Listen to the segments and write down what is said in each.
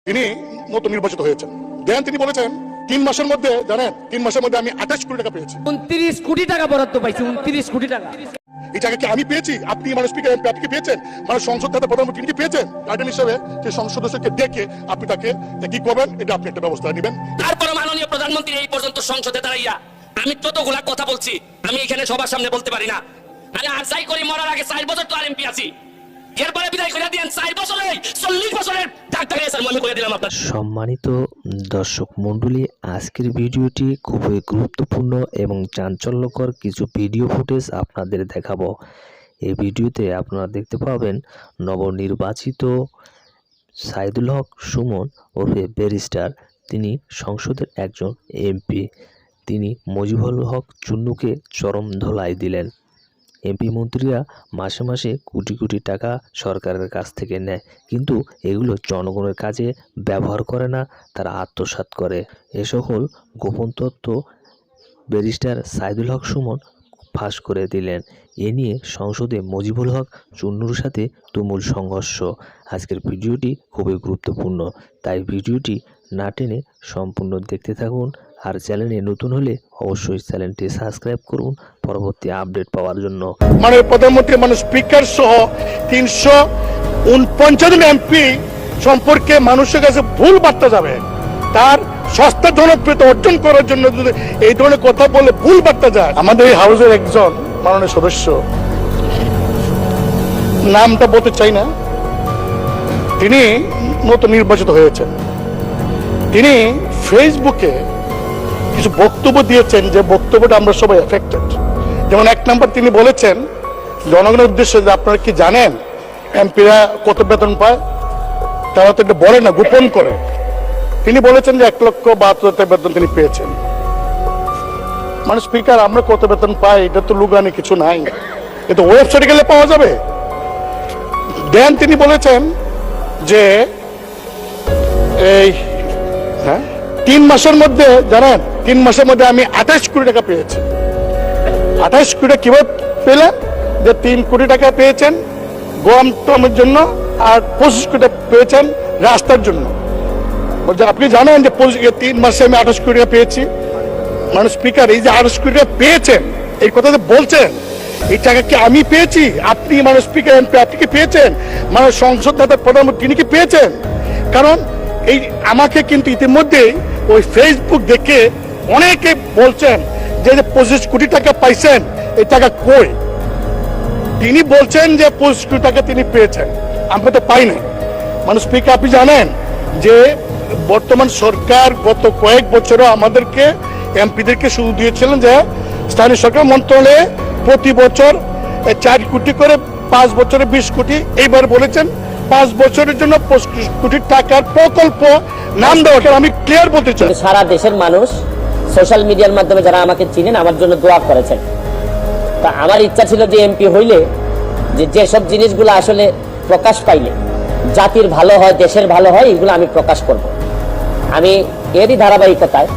তিনি নতুন নির্বাচিত হয়েছেন। দেন তিনি বলেছেন 3 মাসের মধ্যে, জানেন 3 মাসের মধ্যে আমি 28 কোটি টাকা পেয়েছি। 29 কোটি টাকা বরাদ্দ পাইছি, 29 কোটি টাকা। এই টাকা কি আমি পেয়েছি? আপনি মানুষ স্পিকার এমপি আপনি কি পেয়েছেন? মানুষ সংসদ থেকে প্রধানমন্ত্রী কি পেয়েছেন? গার্ডেন হিসেবে সেই সংসদ সদস্যকে ডেকে আপনি তাকে কি করবেন, এটা আপনি একটা ব্যবস্থা নেবেন। তারপর মাননীয় প্রধানমন্ত্রী এই পর্যন্ত সংসদে দাঁড়াইয়া আমি যতগুলা কথা বলছি আমি এখানে সবার সামনে বলতে পারি না। আমি আর যাই করি মরার আগে 4 বছর তো আর এমপি আছি, এরপরে বিদায় করে দিয়েন 4 বছরে 40 বছরের ডাক্তার স্যার আমি করে দিলাম আপনার। সম্মানিত দর্শক মণ্ডলী, আজকের ভিডিওটি খুবই গুরুত্বপূর্ণ এবং চাঞ্চল্যকর কিছু ভিডিও ফুটেজ আপনাদের দেখাবো। এই ভিডিওতে আপনারা দেখতে পাবেন নবনির্বাচিত সাইদুল হক সুমন ওরফে ব্যারিস্টার, তিনি সংসদের একজন এমপি। তিনি মুজিবুল হক চুন্নুকে চরম ধোলাই দিলেন। এমপি মন্ত্রীরা মাসে মাসে কোটি কোটি টাকা সরকারের কাছ থেকে নেয়, কিন্তু এগুলো জনগণের কাজে ব্যবহার করে না, তারা আত্মসাৎ করে। এ সকল গোপন তথ্য ব্যারিস্টার সাইদুল হক সুমন ফাঁস করে দিলেন। এ নিয়ে সংসদে মুজিবুল হক চুন্নুর সাথে তুমুল সংঘর্ষ। আজকের ভিডিওটি খুবই গুরুত্বপূর্ণ, তাই ভিডিওটি না টেনে সম্পূর্ণ দেখতে থাকুন। আর চ্যানেলে নতুন হলে অবশ্যই চ্যানেলটি সাবস্ক্রাইব করুন পরবর্তী আপডেট পাওয়ার জন্য। মানে প্রধানমন্ত্রী মানে স্পিকার সহ 349 জন এমপি সম্পর্কে মানুষের কাছে ভুল বার্তা যাবে। তার সস্তা জনপ্রিয়তা অর্জন করার জন্য যদি এই ধরনের কথা বলে ভুল বার্তা যায়, আমাদের এই হাউসের একজন মাননীয় সদস্য, নামটা বলতে চাই না, তিনি নতুন নির্বাচিত হয়েছেন। তিনি ফেসবুকে কিছু বক্তব্য দিয়েছেন, যে বক্তব্যটা আমরা সবাই এফেক্টেড। যেমন 1 নম্বর তিনি বলেছেন জনগণের উদ্দেশ্যে যে আপনারা কি জানেন এমপিরা কত বেতন পায়? তারা তো এটা বলে না, গোপন করে। তিনি বলেছেন যে 1,72,000 বেতন তিনি পেয়েছেন। মানে স্পিকার, আমরা কত বেতন পাই এটা তো লুগানি কিছু নাই, এটা ওয়েবসাইটে গেলে পাওয়া যাবে। দেন তিনি বলেছেন যে এই 3 মাসের মধ্যে, জানেন 3 মাসের মধ্যে আমি 28 কোটি টাকা পেয়েছি। 28 কোটি টাকা কিভাবে পেলেন? যে 3 কোটি টাকা পেয়েছেন গম টমের জন্য আর 25 কোটি টাকা পেয়েছেন রাস্তার জন্য। বলছে আপনি জানেন যে 3 মাসে আমি 28 কোটি টাকা পেয়েছি। মানে স্পিকার, এই যে 28 কোটি টাকা পেয়েছেন, এই কথা যে বলছেন, এই টাকা কি আমি পেয়েছি? আপনি মানে স্পিকার এমপি আপনি কি পেয়েছেন? মানে সংসদ নেতা প্রধানমন্ত্রী তিনি কি পেয়েছেন? কারণ এই আমাকে কিন্তু ইতিমধ্যেই ওই ফেসবুক দেখে অনেকে বলছেন যে 25 কোটি টাকা পাইছেন, এই টাকা কই? তিনি বলছেন যে 25 কোটি টাকা তিনি পেয়েছেন, আমরা তো পাই না। মানে স্পিকার, আপনি জানেন যে বর্তমান সরকার গত কয়েক বছরও আমাদেরকে এমপিদেরকে সুযোগ দিয়েছিলেন যে স্থানীয় সরকার মন্ত্রণালয়ে প্রতি বছর 4 কোটি করে, 5 বছরে 20 কোটি। এইবার বলেছেন 5 বছরের জন্য 25 কোটি টাকার প্রকল্প নাম দেওয়া। আমি ক্লিয়ার বলতে চাই, সারা দেশের মানুষ সোশ্যাল মিডিয়ার মাধ্যমে যারা আমাকে চিনেন আমার জন্য দোয়া করেছেন। তা আমার ইচ্ছা ছিল যে এমপি হইলে যেসব জিনিসগুলো আসলে প্রকাশ পাইলে জাতির ভালো হয়, দেশের ভালো হয়, এগুলো আমি প্রকাশ করব। আমি এরই ধারাবাহিকতায়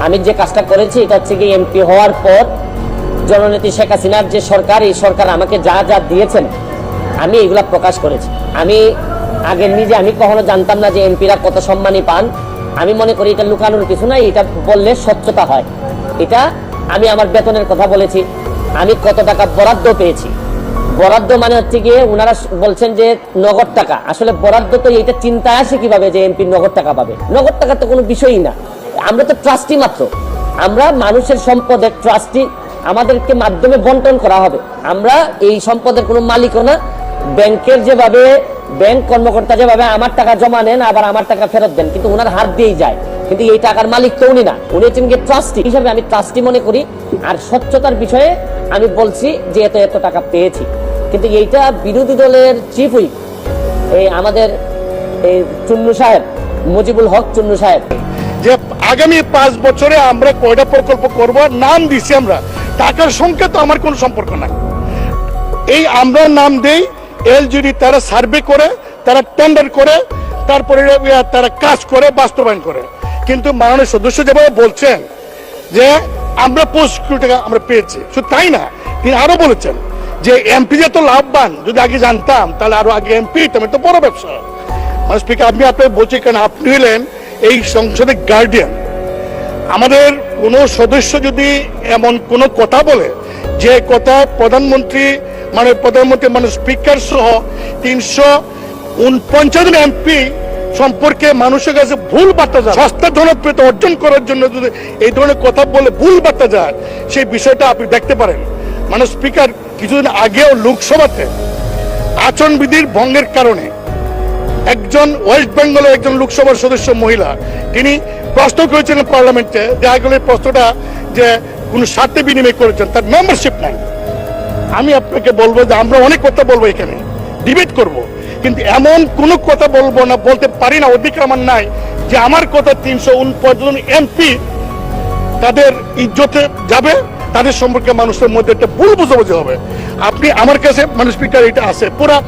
আমি যে কাজটা করেছি, এটা হচ্ছে কি এমপি হওয়ার পর জননেত্রী শেখ হাসিনার যে সরকার, এই সরকার আমাকে যা যা দিয়েছেন আমি এগুলা প্রকাশ করেছি। আমি আগে নিজে আমি কখনো জানতাম না যে এমপিরা কত সম্মানই পান। আমি মনে করি এটা লুকানোর কিছু নাই, এটা বললে স্বচ্ছতা হয়। এটা আমি আমার বেতনের কথা বলেছি, আমি কত টাকা বরাদ্দ পেয়েছি। বরাদ্দ মানে হচ্ছে গিয়ে ওনারা বলছেন যে নগদ টাকা, আসলে বরাদ্দ তো এইটা চিন্তায় আসে কিভাবে যে এমপি নগদ টাকা পাবে? নগদ টাকা তো কোনো বিষয়ই না, আমরা তো ট্রাস্টি মাত্র, আমরা মানুষের সম্পদের ট্রাস্টি, আমাদেরকে মাধ্যমে বন্টন করা হবে। আমরা এই সম্পদের কোনো মালিকও না। ব্যাংকের যেভাবে ব্যাংক কর্মকর্তা যেভাবে আমার টাকা জমা নেন আবার আমার টাকা ফেরত দেন, কিন্তু ওনার হাত দিয়েই যায়, কিন্তু এই টাকার মালিক তো উনি না, উনি হচ্ছেন গিয়ে ট্রাস্টি হিসাবে। আমি ট্রাস্টি মনে করি। আর স্বচ্ছতার বিষয়ে আমি বলছি যে এত এত টাকা পেয়েছি, কিন্তু এইটা বিরোধী দলের চিফ হুইপ এই আমাদের এই চুন্নু সাহেব, মুজিবুল হক চুন্নু সাহেব, যে আগামী 5 বছরে আমরা কয়টা প্রকল্প করব নাম দিছি। আমরা টাকার সংখ্যা তো আমার কোনো সম্পর্ক নাই। এই আমরা নাম দেই, এলজিডি তারা সার্ভে করে, তারা টেন্ডার করে, তারপরে তারা কাজ করে, বাস্তবায়ন করে। কিন্তু মাননীয় সদস্য যেভাবে বলছেন যে আমরা 25 কোটি টাকা আমরা পেয়েছি, শুধু তাই না, তিনি আরো বলেছেন যে এমপি যে তো লাভবান, যদি আগে জানতাম তাহলে আরো আগে এমপি তো বড় ব্যবসা। মানে স্পিকার, আমি আপনাকে বলছি কেন, আপনি হলেন এই সংসদের গার্ডিয়ান। আমাদের কোনো সদস্য যদি এমন কোনো কথা বলে, যে কথা প্রধানমন্ত্রী মানে স্পিকার সহ 349 জন এমপি সম্পর্কে মানুষের কাছে ভুল বার্তা যায়, সস্তা জনপ্রিয়তা অর্জন করার জন্য যদি এই ধরনের কথা বলে ভুল বার্তা যায়, সেই বিষয়টা আপনি দেখতে পারেন। মানে স্পিকার, কিছুদিন আগেও লোকসভাতে আচরণবিধির ভঙ্গের কারণে একজন ওয়েস্ট বেঙ্গলের একজন লোকসভার সদস্য মহিলা, তিনি প্রশ্ন করেছিলেন পার্লামেন্টে, দেখা গেল এই প্রশ্নটা যে কোনো স্বার্থে বিনিময় করেছেন, তার মেম্বারশিপ নাই। আমি আপনাকে বলবো যে আমরা অনেক কথা বলবো, এখানে ডিবেট করব, কিন্তু এমন কোনো কথা বলবো না, বলতে পারি না, অধিকার আমার নাই যে আমার কথা 349 জন এমপি তাদের ইজ্জতে যাবে, তাদের সম্পর্কে মানুষের মধ্যে একটা ভুল বোঝাবুঝি হবে। আপনি আমার কাছে মানে স্পিকার এটা আছে, পুরো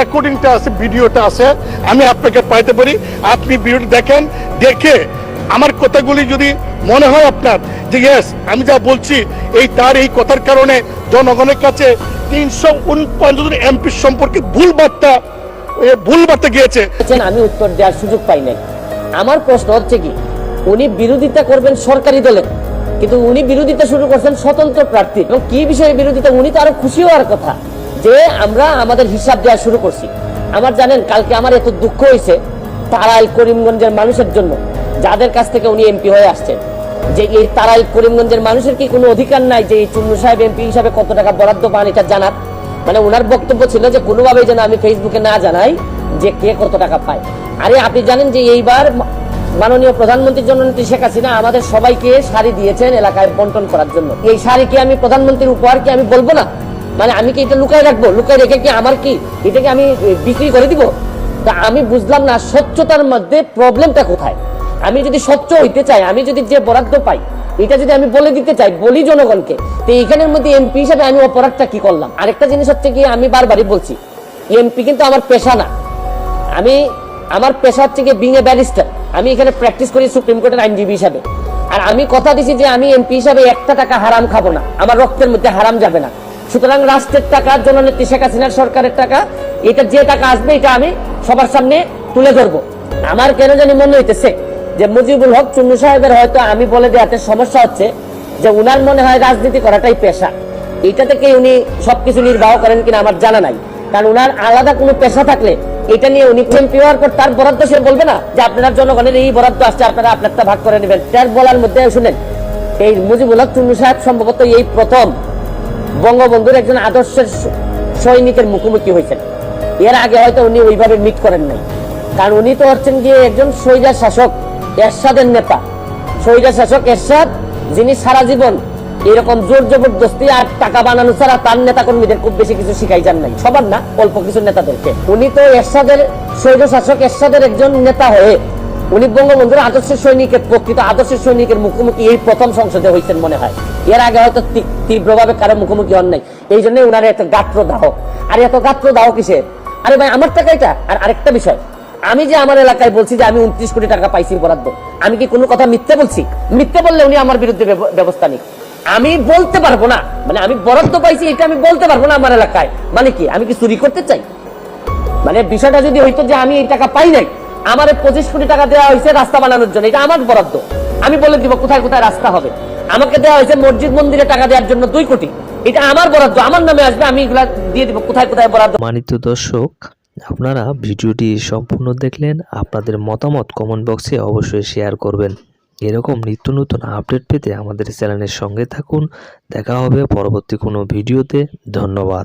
রেকর্ডিংটা আছে, ভিডিওটা আছে, আমি আপনাকে পাইতে পারি। আপনি ভিডিওটা দেখেন, দেখে আমার কথাগুলি যদি মনে হয় আপনার যে ইয়েস আমি যা বলছি এই কথার কারণে জনগণের কাছে 349 জন এমপি সম্পর্কে ভুল বার্তা গিয়েছে, আমি উত্তর দেওয়ার সুযোগ পাই নাই। আমার প্রশ্ন হচ্ছে কি, উনি বিরোধিতা করবেন সরকারি দলের, কিন্তু উনি বিরোধিতা শুরু করছেন স্বতন্ত্র প্রার্থী, এবং কি বিষয়ে বিরোধিতা, উনি তো আরো খুশি হওয়ার কথা যে আমরা আমাদের হিসাব দেওয়া শুরু করছি। আমার জানেন, কালকে আমার এত দুঃখ হয়েছে তারাইল করিমগঞ্জের মানুষের জন্য, যাদের কাছ থেকে উনি এমপি হয়ে আসছেন, যে এই তারাইল করিমগঞ্জের মানুষের কি কোনো অধিকার নাই যে এই চুন্নু সাহেব এমপি হিসাবে কত টাকা বরাদ্দ পান এটা জানার? মানে ওনার বক্তব্য ছিল যে কোনোভাবেই যেন আমি ফেসবুকে না জানাই যে কে কত টাকা পায়। আরে আপনি জানেন যে এইবার মাননীয় প্রধানমন্ত্রী জননেত্রী শেখ হাসিনা আমাদের সবাইকে শাড়ি দিয়েছেন এলাকায় বন্টন করার জন্য। এই শাড়ি কি আমি প্রধানমন্ত্রীর উপহার কি আমি বলবো না? মানে আমি কি এটা লুকায় রাখবো? লুকায় রেখে কি আমার কি এটাকে আমি বিক্রি করে দিব? তা আমি বুঝলাম না স্বচ্ছতার মধ্যে প্রবলেমটা কোথায়। আমি যদি স্বচ্ছ হইতে চাই, আমি যদি যে বরাদ্দ পাই এটা যদি আমি বলে দিতে চাই, বলি জনগণকে, তো এইখানের মধ্যে এমপি হিসাবে আমি অপরাধটা কি করলাম? আরেকটা জিনিস হচ্ছে কি, আমি বারবারই বলছি এমপি কিন্তু আমার পেশা না। আমার পেশা হচ্ছে কি বিং এ ব্যারিস্টার। আমি এখানে প্র্যাকটিস করি সুপ্রিম কোর্টের আইনজীবী হিসাবে। আর আমি কথা দিছি যে আমি এমপি হিসাবে একটা টাকা হারাম খাবো না, আমার রক্তের মধ্যে হারাম যাবে না। সুতরাং রাষ্ট্রের টাকা, জননেত্রী শেখ হাসিনার সরকারের টাকা, এটা যে টাকা আসবে এটা আমি সবার সামনে তুলে ধরবো। আমার কেন জানি মনে হইতেছে যে মুজিবুল হক চুন্নু সাহেবের হয়তো আমি বলে দেওয়াতে সমস্যা হচ্ছে যে উনার মনে হয় রাজনীতি করাটাই পেশা। এটা থেকে উনি সবকিছু নির্বাহ করেন কিনা আমার জানা নাই, কারণ উনার আলাদা কোনো পেশা থাকলে এটা নিয়ে উনি এমপি হওয়ার পর তার বরাদ্দ সে বলবে না যে আপনার জনগণের এই বরাদ্দ আসছে, আপনারা আপনারটা ভাগ করে নেবেন। তার বলার মধ্যে শুনেন, এই মুজিবুল হক চুন্নু সাহেব সম্ভবত এই প্রথম বঙ্গবন্ধুর একজন আদর্শের সৈনিকের মুখোমুখি হয়েছেন। এর আগে হয়তো উনি ওইভাবে মিট করেন নাই, কারণ উনি তো হচ্ছেন গিয়ে একজন স্বৈরাচার শাসক এরশাদের নেতা। স্বৈরাচার শাসক এরশাদ, যিনি সারা জীবন এরকম জোর জবরদস্তি আর টাকা বানানো ছাড়া তার নেতা কর্মীদের খুব বেশি কিছু শিখাই যান নাই, সবার না, অল্প কিছু নেতাদেরকে। উনি তো এরশাদের স্বৈরাচার শাসক এরশাদের একজন নেতা হয়ে উনি বঙ্গবন্ধুর আদর্শের সৈনিকের, প্রকৃত আদর্শের সৈনিকের মুখোমুখি এই প্রথম সংসদে হয়েছেন মনে হয়। এর আগে হয়তো তীব্রভাবে কারো মুখোমুখি হন নাই, এই জন্য উনার এত গাত্র দাহ। আর এত গাত্র দাহ কিসের? আরে ভাই আমার টাকা এটা। আর আরেকটা বিষয়, আমি যে আমার এলাকায় বলছি যে আমি 29 কোটি টাকা পাইছি বরাদ্দ, আমি কি কোনো কথা মিথ্যে বলছি? মিথ্যে বললে উনি আমার বিরুদ্ধে ব্যবস্থা নিক। আমি বলতে পারবো না, মানে আমি বরাদ্দ পাইছি এটা আমি বলতে পারবো না আমার এলাকায়, মানে কি আমি কি চুরি করতে চাই? মানে বিষয়টা যদি হইতো যে আমি এই টাকা পাই নাই, আমার 25 কোটি টাকা দেওয়া হয়েছে রাস্তা বানানোর জন্য, এটা আমার বরাদ্দ, আমি বলে দিব কোথায় কোথায় রাস্তা হবে। আমাকে দেওয়া হয়েছে মসজিদ মন্দিরে টাকা দেওয়ার জন্য 2 কোটি, এটা আমার বরাদ্দ, আমার নামে আসবে, আমি এগুলা দিয়ে দিব কোথায় কোথায় বরাদ্দ। মানিত দর্শক, আপনারা ভিডিওটি সম্পূর্ণ দেখলেন। আপনাদের মতামত কমেন্ট বক্সে অবশ্যই শেয়ার করবেন। এরকম নিত্য নতুন আপডেট পেতে আমাদের চ্যানেলের সঙ্গে থাকুন। দেখা হবে পরবর্তী কোনো ভিডিওতে। ধন্যবাদ।